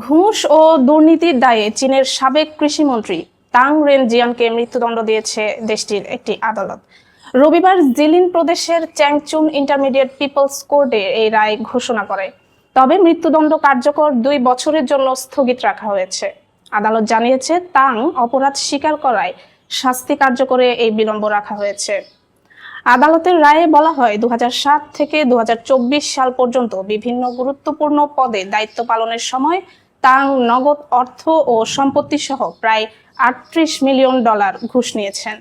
ঘুষ ও দুর্নীতির দায়ে চীনের সাবেক কৃষিমন্ত্রী তাং রেনজিয়ানকে মৃত্যুদণ্ড দিয়েছে দেশটির একটি আদালত। রবিবার জিলিন প্রদেশের চ্যাংচুন ইন্টারমিডিয়েট পিপলস কোর্টে এই রায় ঘোষণা করে। তবে মৃত্যুদণ্ড কার্যকর 2 বছরের জন্য স্থগিত রাখা হয়েছে। আদালত জানিয়েছে, তাং অপরাধ স্বীকার করায় শাস্তি কার্যকরে এই বিলম্ব রাখা হয়েছে। আদালতের রায়ে বলা হয়, 2007 থেকে 2024 সাল পর্যন্ত বিভিন্ন গুরুত্বপূর্ণ পদে দায়িত্ব পালনের সময় তাং নগদ অর্থ ও সম্পত্তি সহ প্রায় $38 মিলিয়ন ঘুষ নিয়েছেন।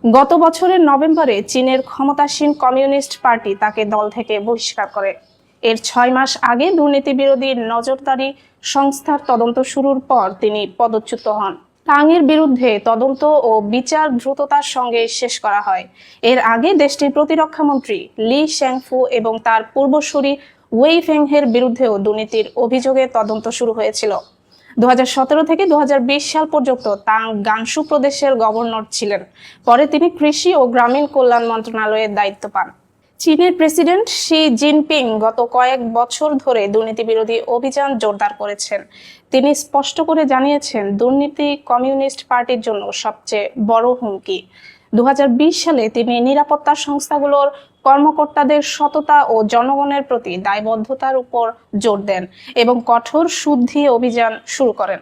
গত বছরের নভেম্বরে চীনের ক্ষমতাসীন কমিউনিস্ট পার্টি তাকে দল থেকে বহিষ্কার করে। এর 6 মাস আগে দুর্নীতি বিরোধী নজরদারি সংস্থার তদন্ত শুরুর পর তিনি পদচ্যুত হন। তাংয়ের বিরুদ্ধে তদন্ত ও বিচার দ্রুততার সঙ্গে শেষ করা হয়। এর আগে দেশটির প্রতিরক্ষা মন্ত্রী লি শ্যাংফু এবং তার পূর্বসূরি ওয়েই ফেংহের বিরুদ্ধেও দুর্নীতির অভিযোগে তদন্ত শুরু হয়েছিল। 2017 থেকে 2020 সাল পর্যন্ত তাং গানসু প্রদেশের গভর্নর ছিলেন। পরে তিনি কৃষি ও গ্রামীণ কল্যাণ মন্ত্রণালয়ের দায়িত্ব পান। চীনের প্রেসিডেন্ট শি জিনপিং গত কয়েক বছর ধরে দুর্নীতি বিরোধী অভিযান জোরদার করেছেন। তিনি স্পষ্ট করে জানিয়েছেন, দুর্নীতি কমিউনিস্ট পার্টির জন্য সবচেয়ে বড় হুমকি। 2020 সালে তিনি নিরাপত্তা সংস্থাগুলোর কর্মকর্তাদের সততা ও জনগণের প্রতি দায়বদ্ধতার উপর জোর দেন এবং কঠোর শুদ্ধি অভিযান শুরু করেন।